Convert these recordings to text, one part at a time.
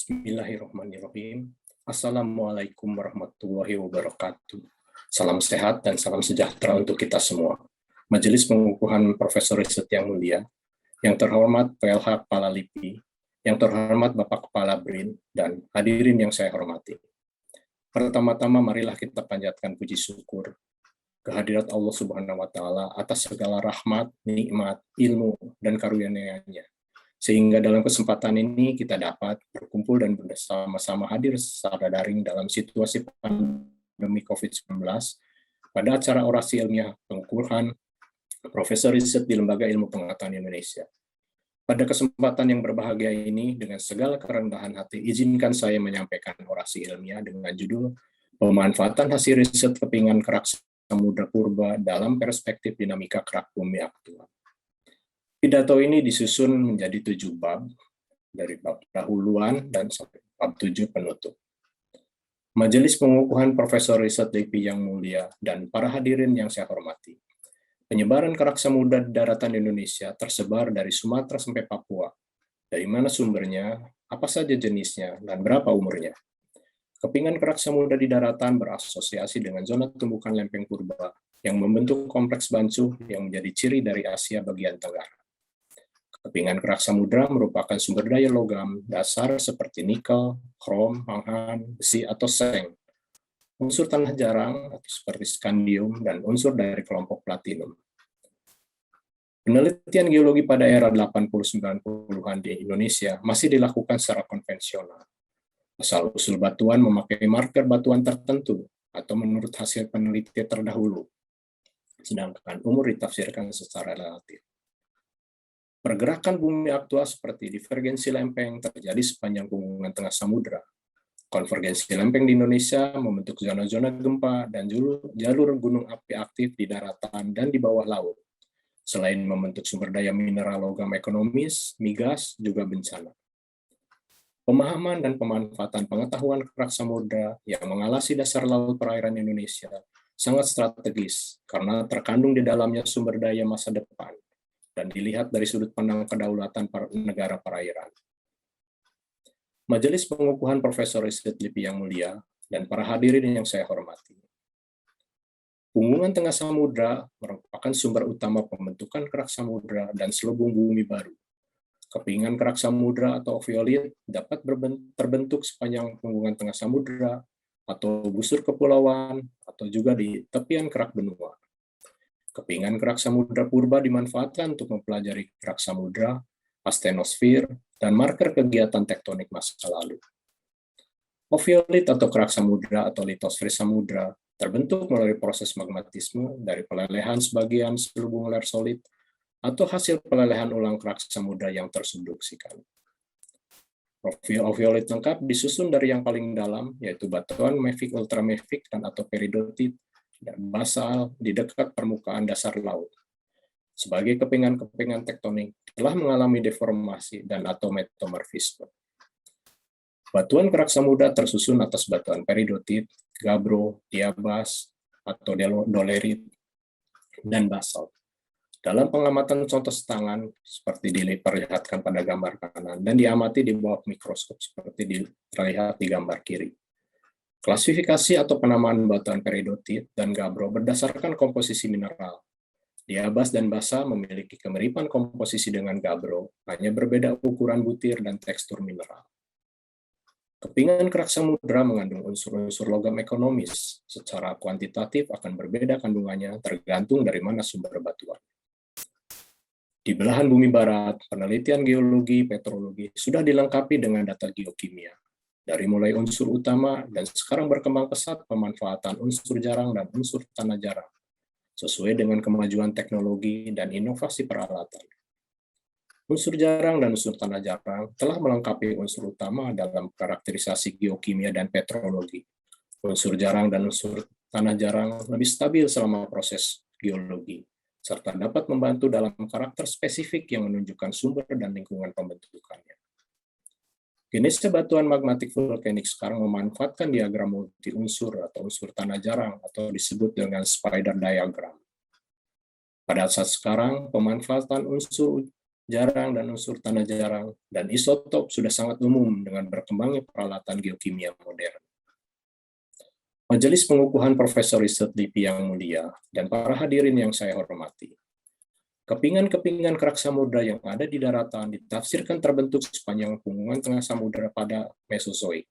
Bismillahirrahmanirrahim. Assalamualaikum warahmatullahi wabarakatuh. Salam sehat dan salam sejahtera untuk kita semua. Majelis Pengukuhan Profesor Riset yang mulia, yang terhormat PLH Kepala LIPI, yang terhormat Bapak Kepala BRIN, dan hadirin yang saya hormati. Pertama-tama marilah kita panjatkan puji syukur kehadirat Allah Subhanahu wa Ta'ala atas segala rahmat, nikmat, ilmu, dan karunia-Nya. Sehingga dalam kesempatan ini kita dapat berkumpul dan bersama-sama hadir secara daring dalam situasi pandemi COVID-19 pada acara orasi ilmiah pengukuhan Profesor Riset di Lembaga Ilmu Pengetahuan Indonesia. Pada kesempatan yang berbahagia ini, dengan segala kerendahan hati, izinkan saya menyampaikan orasi ilmiah dengan judul Pemanfaatan Hasil Riset Kepingan Kerak Samudra Purba dalam Perspektif Dinamika Kerak Bumi Aktual. Pidato ini disusun menjadi 7 bab, dari bab dahuluan dan sampai bab 7 penutup. Majelis Pengukuhan Profesor Riset LIPI yang mulia dan para hadirin yang saya hormati. Penyebaran kerak samudra di daratan Indonesia tersebar dari Sumatera sampai Papua. Dari mana sumbernya, apa saja jenisnya, dan berapa umurnya? Kepingan kerak samudra di daratan berasosiasi dengan zona tumbukan lempeng purba yang membentuk kompleks bancuh yang menjadi ciri dari Asia bagian Tenggara. Kepingan kerak samudra merupakan sumber daya logam dasar seperti nikel, krom, mangan, besi, atau seng, unsur tanah jarang atau seperti skandium, dan unsur dari kelompok platinum. Penelitian geologi pada era 80-90-an di Indonesia masih dilakukan secara konvensional. Asal-usul batuan memakai marker batuan tertentu atau menurut hasil penelitian terdahulu, sedangkan umur ditafsirkan secara relatif. Pergerakan bumi aktual seperti divergensi lempeng terjadi sepanjang hubungan tengah samudra. Konvergensi lempeng di Indonesia membentuk zona-zona gempa dan jalur gunung api aktif di daratan dan di bawah laut. Selain membentuk sumber daya mineral logam ekonomis, migas, juga bencana. Pemahaman dan pemanfaatan pengetahuan kerak samudra yang mengalasi dasar laut perairan Indonesia sangat strategis karena terkandung di dalamnya sumber daya masa depan dan dilihat dari sudut pandang kedaulatan negara perairan. Majelis Pengukuhan Profesor Riset LIPI yang mulia dan para hadirin yang saya hormati. Hubungan tengah samudra merupakan sumber utama pembentukan kerak samudra dan selubung bumi baru. Kepingan kerak samudra atau oviolit dapat terbentuk sepanjang hubungan tengah samudra atau busur kepulauan atau juga di tepian kerak benua. Kepingan kerak samudra purba dimanfaatkan untuk mempelajari kerak samudra, astenosfer, dan marker kegiatan tektonik masa lalu. Oviolit atau kerak samudra atau litosfer samudra terbentuk melalui proses magmatisme dari pelelehan sebagian selubung ler solid atau hasil pelelehan ulang kerak samudra yang tersubduksikan. Profil oviolit lengkap disusun dari yang paling dalam, yaitu batuan mafic, ultramafic, dan atau peridotit, dan basal di dekat permukaan dasar laut. Sebagai kepingan-kepingan tektonik telah mengalami deformasi dan atau metamorfisme. Batuan kerak samudra tersusun atas batuan peridotit, gabbro, diabas, atau dolerit, dan basalt. Dalam pengamatan contoh setangan seperti diperlihatkan pada gambar kanan dan diamati di bawah mikroskop seperti terlihat di gambar kiri. Klasifikasi atau penamaan batuan peridotit dan gabbro berdasarkan komposisi mineral. Diabas dan basa memiliki kemiripan komposisi dengan gabbro, hanya berbeda ukuran butir dan tekstur mineral. Kepingan kerak samudra mengandung unsur-unsur logam ekonomis. Secara kuantitatif akan berbeda kandungannya tergantung dari mana sumber batuan. Di belahan bumi barat, penelitian geologi, petrologi sudah dilengkapi dengan data geokimia. Dari mulai unsur utama dan sekarang berkembang pesat pemanfaatan unsur jarang dan unsur tanah jarang, sesuai dengan kemajuan teknologi dan inovasi peralatan. Unsur jarang dan unsur tanah jarang telah melengkapi unsur utama dalam karakterisasi geokimia dan petrologi. Unsur jarang dan unsur tanah jarang lebih stabil selama proses geologi, serta dapat membantu dalam karakter spesifik yang menunjukkan sumber dan lingkungan pembentukannya. Jenis batuan magmatik vulkanik sekarang memanfaatkan diagram multi-unsur atau unsur tanah jarang atau disebut dengan spider diagram. Pada saat sekarang, pemanfaatan unsur jarang dan unsur tanah jarang, dan isotop sudah sangat umum dengan berkembangnya peralatan geokimia modern. Majelis Pengukuhan Profesor Riset LIPI yang mulia, dan para hadirin yang saya hormati. Kepingan-kepingan kerak samudra yang ada di daratan ditafsirkan terbentuk sepanjang punggungan tengah samudra pada Mesozoik.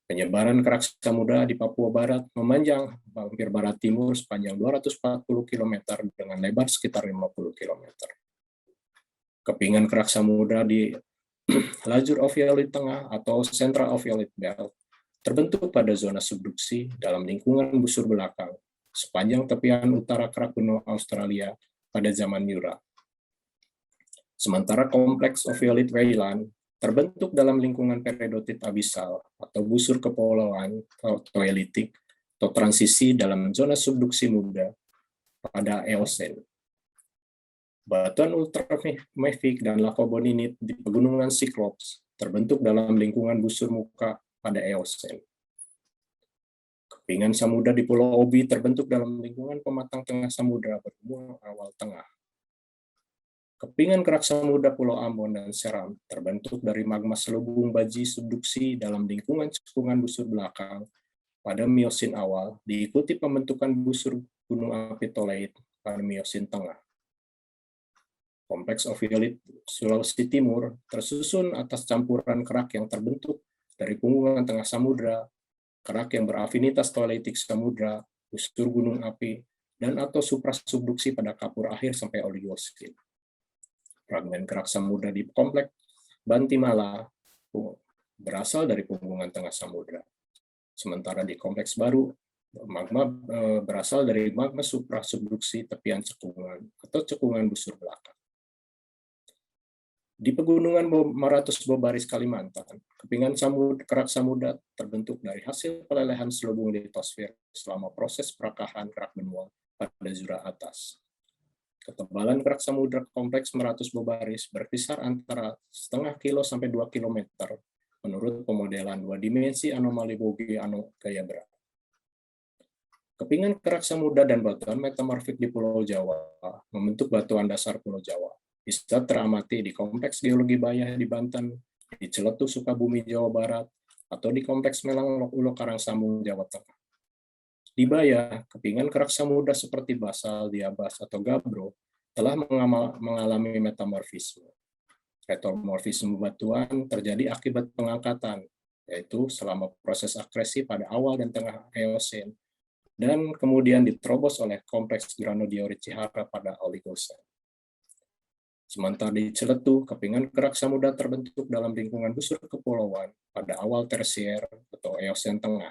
Penyebaran kerak samudra di Papua Barat memanjang hampir barat timur sepanjang 240 km dengan lebar sekitar 50 km. Kepingan kerak samudra di lajur oviolit tengah atau Central Oviolit Belt terbentuk pada zona subduksi dalam lingkungan busur belakang sepanjang tepian utara kerak benua Australia pada zaman Jura. Sementara kompleks oviolit Weyland terbentuk dalam lingkungan peridotit abisal atau busur kepulauan toelitik atau transisi dalam zona subduksi muda pada Eosen. Batuan ultramafic dan lavaboninit di pegunungan Cyclops terbentuk dalam lingkungan busur muka pada Eosen. Kepingan samudra di Pulau Obi terbentuk dalam lingkungan pematang tengah samudra berumur awal tengah. Kepingan kerak samudra Pulau Ambon dan Seram terbentuk dari magma selubung baji subduksi dalam lingkungan cekungan busur belakang pada Miosin awal, diikuti pembentukan busur gunung api Toleit pada Miosin tengah. Kompleks oviolit Sulawesi Timur tersusun atas campuran kerak yang terbentuk dari punggungan tengah samudra, kerak yang berafinitas toleitik samudra, busur gunung api, dan atau suprasubduksi pada kapur akhir sampai Oligocene. Fragmen kerak samudra di kompleks Bantimala berasal dari punggungan tengah samudra. Sementara di kompleks baru, magma berasal dari magma suprasubduksi tepian cekungan atau cekungan busur belakang. Di pegunungan Maratus Bobaris Kalimantan, kepingan kerak samudra terbentuk dari hasil pelelehan selubung litosfer selama proses perakahan kerak benua pada Jura atas. Ketebalan kerak samudra kompleks Maratus Bobaris berkisar antara setengah kilo sampai 2 km menurut pemodelan 2 dimensi anomali Bogge gaya berat. Kepingan kerak samudra dan batuan metamorfik di Pulau Jawa membentuk batuan dasar Pulau Jawa. Bisa teramati di Kompleks Geologi Bayah di Banten, di Celetu Sukabumi, Jawa Barat, atau di Kompleks Melang Lok Ulo Karangsambung, Jawa Tengah. Di Bayah, kepingan kerak samudra seperti basal, diabas, atau gabbro telah mengalami metamorfisme. Metamorfisme batuan terjadi akibat pengangkatan, yaitu selama proses akresi pada awal dan tengah Eosen, dan kemudian diterobos oleh kompleks granodiorit Cihara pada Oligocene. Sementara di Celetu, kepingan kerak samudra terbentuk dalam lingkungan busur kepulauan pada awal tersier atau Eosen tengah.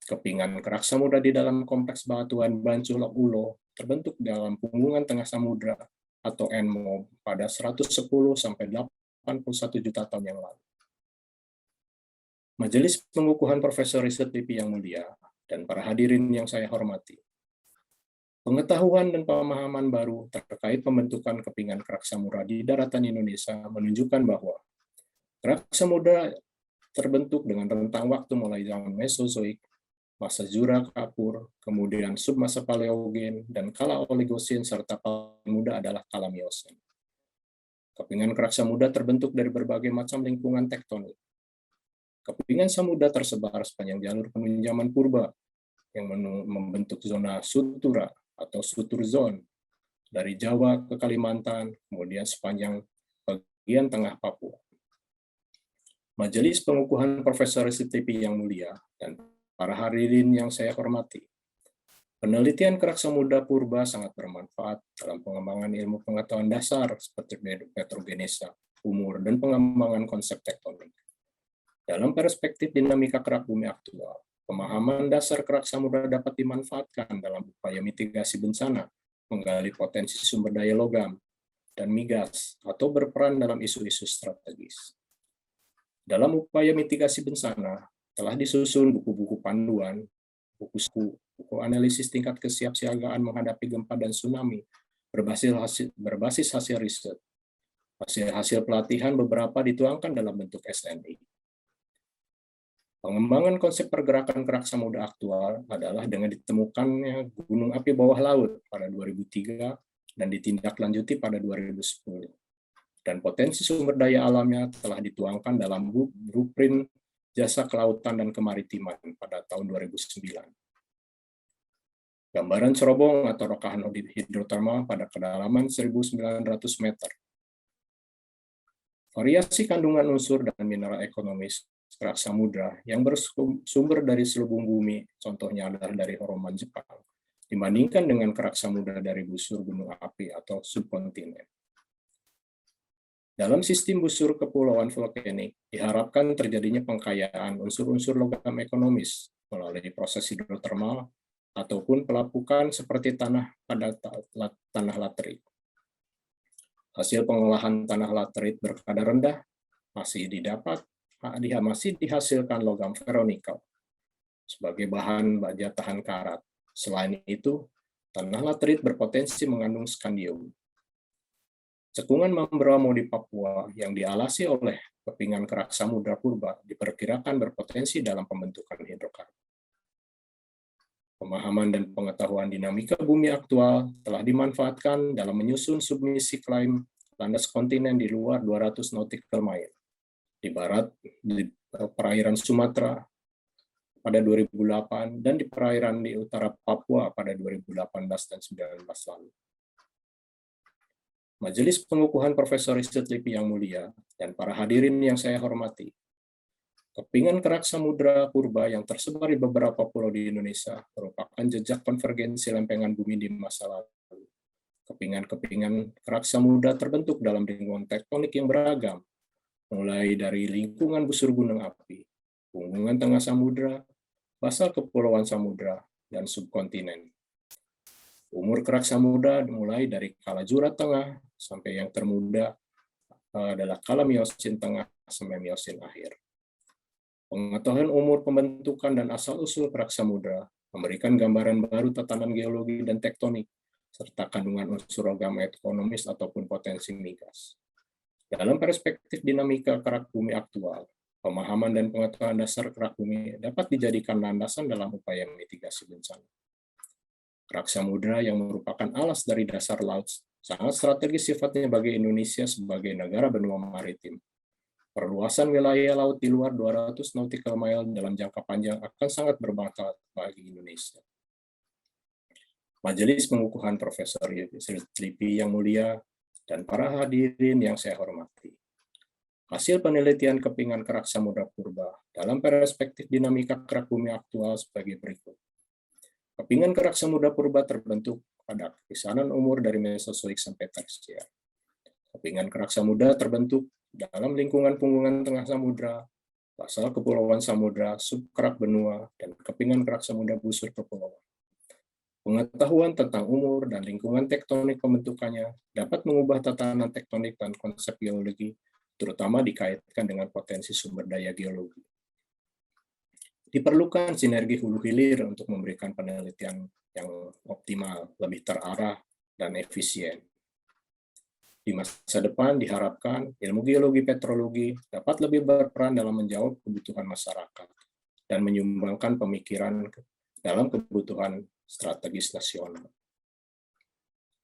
Kepingan kerak samudra di dalam kompleks batuan Bancu Lok Ulo terbentuk dalam punggungan tengah samudra atau ENMO pada 110 sampai 81 juta tahun yang lalu. Majelis Pengukuhan Profesor Riset LIPI yang mulia dan para hadirin yang saya hormati. Pengetahuan dan pemahaman baru terkait pembentukan kepingan kerak samudra di daratan Indonesia menunjukkan bahwa kerak samudra terbentuk dengan rentang waktu mulai zaman Mesozoik, masa Jura Kapur, kemudian submasa Paleogen, dan kala Oligocene serta paling muda adalah kala Miosen. Kepingan kerak samudra terbentuk dari berbagai macam lingkungan tektonik. Kepingan samudra tersebar sepanjang jalur penunjaman purba yang membentuk zona sutura atau sutur zone dari Jawa ke Kalimantan, kemudian sepanjang bagian tengah Papua. Majelis Pengukuhan Profesor Riset LIPI yang mulia dan para hadirin yang saya hormati. Penelitian kerak samudra purba sangat bermanfaat dalam pengembangan ilmu pengetahuan dasar seperti petrogenesa, umur, dan pengembangan konsep tektonik. Dalam perspektif dinamika kerak bumi aktual, pemahaman dasar kerak samudra dapat dimanfaatkan dalam upaya mitigasi bencana, menggali potensi sumber daya logam, dan migas, atau berperan dalam isu-isu strategis. Dalam upaya mitigasi bencana, telah disusun buku-buku panduan, buku analisis tingkat kesiapsiagaan menghadapi gempa dan tsunami, berbasis hasil riset. Hasil pelatihan beberapa dituangkan dalam bentuk SNI. Pengembangan konsep pergerakan kerak samudra aktual adalah dengan ditemukannya gunung api bawah laut pada 2003 dan ditindaklanjuti pada 2010. Dan potensi sumber daya alamnya telah dituangkan dalam blueprint jasa kelautan dan kemaritiman pada tahun 2009. Gambaran cerobong atau rekahan hidrotermal pada kedalaman 1.900 meter. Variasi kandungan unsur dan mineral ekonomis kerak samudra yang bersumber dari selubung bumi, contohnya adalah dari Horoman Jepang, dibandingkan dengan kerak samudra dari busur gunung api atau subkontinen. Dalam sistem busur kepulauan volkanik, diharapkan terjadinya pengkayaan unsur-unsur logam ekonomis melalui proses hidrotermal ataupun pelapukan seperti tanah pada tanah laterit. Hasil pengolahan tanah laterit berkadar rendah masih dihasilkan logam ferronikel sebagai bahan baja tahan karat. Selain itu, tanah laterit berpotensi mengandung skandium. Cekungan Mamberamo di Papua yang dialasi oleh kepingan kerak samudra purba diperkirakan berpotensi dalam pembentukan hidrokarbon. Pemahaman dan pengetahuan dinamika bumi aktual telah dimanfaatkan dalam menyusun submisi klaim landas kontinen di luar 200 nautical mile di barat di perairan Sumatera pada 2008 dan di perairan di utara Papua pada 2018 dan 2019 lalu. Majelis Pengukuhan Profesor Riset LIPI yang mulia dan para hadirin yang saya hormati, kepingan kerak samudra purba yang tersebar di beberapa pulau di Indonesia merupakan jejak konvergensi lempengan bumi di masa lalu. Kepingan-kepingan kerak samudra terbentuk dalam lingkungan tektonik yang beragam, mulai dari lingkungan busur gunung api, punggungan tengah samudra, basal kepulauan samudra, dan subkontinen. Umur kerak samudra dimulai dari kala Jura Tengah sampai yang termuda adalah kala Miosin Tengah sampai Miosin Akhir. Pengetahuan umur pembentukan dan asal-usul kerak samudra memberikan gambaran baru tatanan geologi dan tektonik, serta kandungan unsur logam ekonomis ataupun potensi migas. Dalam perspektif dinamika kerak bumi aktual, pemahaman dan pengetahuan dasar kerak bumi dapat dijadikan landasan dalam upaya mitigasi bencana. Kerak samudra yang merupakan alas dari dasar laut sangat strategis sifatnya bagi Indonesia sebagai negara benua maritim. Perluasan wilayah laut di luar 200 nautical mile dalam jangka panjang akan sangat bermanfaat bagi Indonesia. Majelis Pengukuhan Profesor LIPI yang mulia dan para hadirin yang saya hormati. Hasil penelitian kepingan kerak samudra purba dalam perspektif dinamika kerak bumi aktual sebagai berikut. Kepingan kerak samudra purba terbentuk pada kisaran umur dari Mesozoik sampai Tersier. Kepingan kerak samudra terbentuk dalam lingkungan punggungan tengah samudra, basal kepulauan samudra, subkerak benua, dan kepingan kerak samudra busur kepulauan. Pengetahuan tentang umur dan lingkungan tektonik pembentukannya dapat mengubah tatanan tektonik dan konsep geologi, terutama dikaitkan dengan potensi sumber daya geologi. Diperlukan sinergi hulu hilir untuk memberikan penelitian yang optimal, lebih terarah, dan efisien. Di masa depan diharapkan ilmu geologi petrologi dapat lebih berperan dalam menjawab kebutuhan masyarakat dan menyumbangkan pemikiran dalam kebutuhan strategis nasional.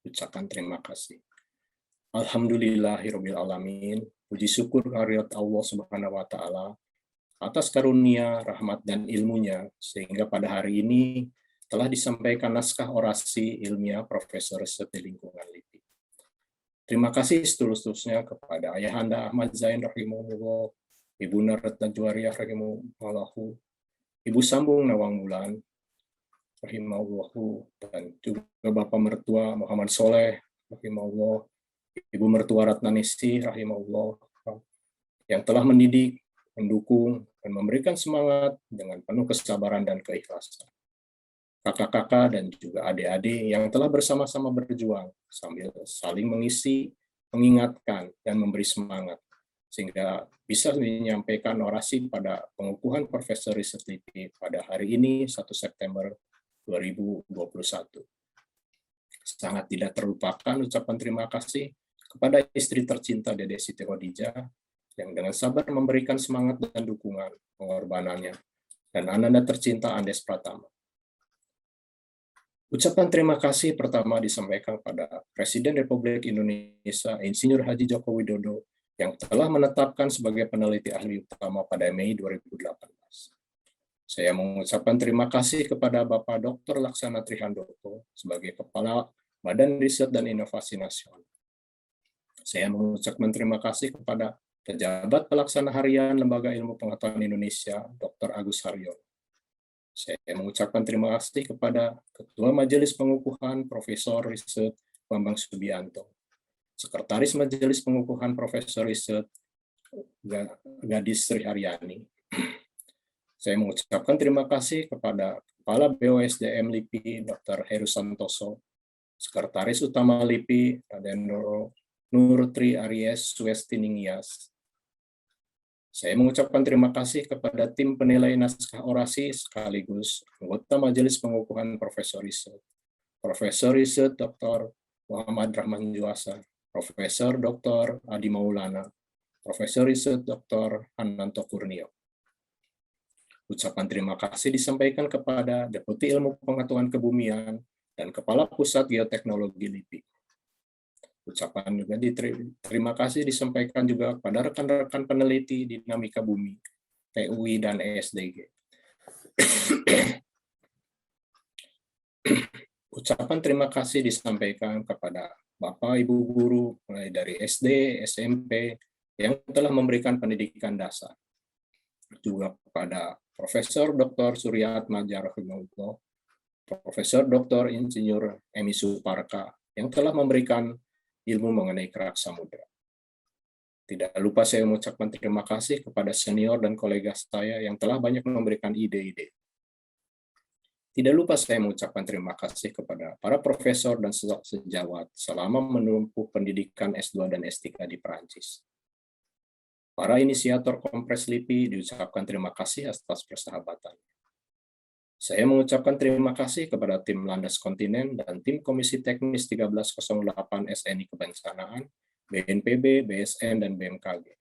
Ucapan terima kasih. Alhamdulillahirabbil alamin. Puji syukur kehadirat Allah Subhanahu wa taala atas karunia, rahmat, dan ilmunya, sehingga pada hari ini telah disampaikan naskah orasi ilmiah Profesor Riset Lingkungan LIPI. Terima kasih setulus-tulusnya kepada Ayahanda Ahmad Zain rahimahullah, Ibu Retna Juwariah rahimahullah, Ibu Sambung Nawang Bulan rahimahullah, dan juga Bapak Mertua Muhammad Soleh rahimahullah, Ibu Mertua Ratnanisi rahimahullah, yang telah mendidik, mendukung, dan memberikan semangat dengan penuh kesabaran dan keikhlasan. Kakak-kakak dan juga adik-adik yang telah bersama-sama berjuang sambil saling mengisi, mengingatkan, dan memberi semangat, sehingga bisa menyampaikan orasi pada pengukuhan Profesor Riset LIPI pada hari ini, 1 September 2021. Sangat tidak terlupakan ucapan terima kasih kepada istri tercinta Dede Siti Khadijah, yang dengan sabar memberikan semangat dan dukungan pengorbanannya, dan ananda tercinta Andes Pratama. Ucapan terima kasih pertama disampaikan pada Presiden Republik Indonesia Insinyur Haji Joko Widodo yang telah menetapkan sebagai peneliti ahli utama pada Mei 2018. Saya mengucapkan terima kasih kepada Bapak Dr. Laksana Trihandoko sebagai Kepala Badan Riset dan Inovasi Nasional. Saya mengucapkan terima kasih kepada Pejabat Pelaksana Harian Lembaga Ilmu Pengetahuan Indonesia, Dr. Agus Haryono. Saya mengucapkan terima kasih kepada Ketua Majelis Pengukuhan Profesor Riset Bambang Subianto, Sekretaris Majelis Pengukuhan Profesor Riset Gadis Sri Haryani. Saya mengucapkan terima kasih kepada Kepala BOSDM LIPI Dr. Heru Santoso, Sekretaris Utama LIPI Raden Nur Tri Aries Suestiningtyas. Saya mengucapkan terima kasih kepada tim penilai naskah orasi sekaligus anggota Majelis Pengukuhan Profesor Riset Dr. Muhammad Rahman Juasa, Profesor Dr. Adi Maulana, Profesor Riset Dr. Hananto Kurnio. Ucapan terima kasih disampaikan kepada Deputi Ilmu Pengetahuan Kebumian dan Kepala Pusat Geoteknologi LIPI. Ucapan juga terima kasih disampaikan juga kepada rekan-rekan peneliti dinamika bumi, TUI dan ESDG. Ucapan terima kasih disampaikan kepada Bapak Ibu guru mulai dari SD, SMP yang telah memberikan pendidikan dasar. Juga kepada Profesor Dr. Suryatma Jarahimullah, Profesor Dr. Insinyur Emi Suparka yang telah memberikan ilmu mengenai kerak samudera. Tidak lupa saya mengucapkan terima kasih kepada senior dan kolega saya yang telah banyak memberikan ide-ide. Tidak lupa saya mengucapkan terima kasih kepada para profesor dan sejawat selama menempuh pendidikan S2 dan S3 di Perancis. Para inisiator Kompres LIPI diucapkan terima kasih atas persahabatan. Saya mengucapkan terima kasih kepada tim Landas Kontinen dan tim Komisi Teknis 1308 SNI Kebencanaan, BNPB, BSN, dan BMKG.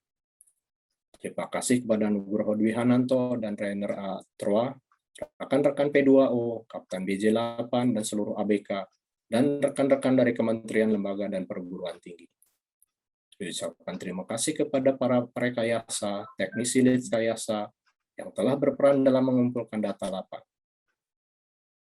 Terima kasih kepada Nugroho Dwi Hananto dan Rainer A. Troa, rekan-rekan P2O, Kapten BJ8, dan seluruh ABK, dan rekan-rekan dari Kementerian Lembaga dan Perguruan Tinggi. Diucapkan terima kasih kepada para perekayasa, teknisi rekayasa yang telah berperan dalam mengumpulkan data lapak.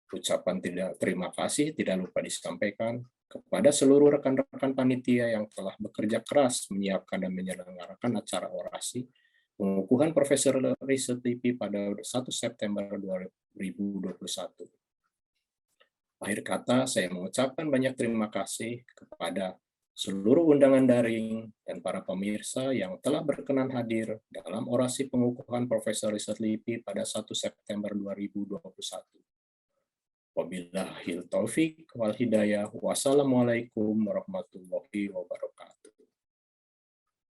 Ucapan terima kasih tidak lupa disampaikan kepada seluruh rekan-rekan panitia yang telah bekerja keras menyiapkan dan menyelenggarakan acara orasi pengukuhan Profesor Riset LIPI pada 1 September 2021. Akhir kata, saya mengucapkan banyak terima kasih kepada seluruh undangan daring dan para pemirsa yang telah berkenan hadir dalam orasi pengukuhan Profesor Riset LIPI pada 1 September 2021. Wabillahi taufik wal hidayah. Wassalamualaikum warahmatullahi wabarakatuh.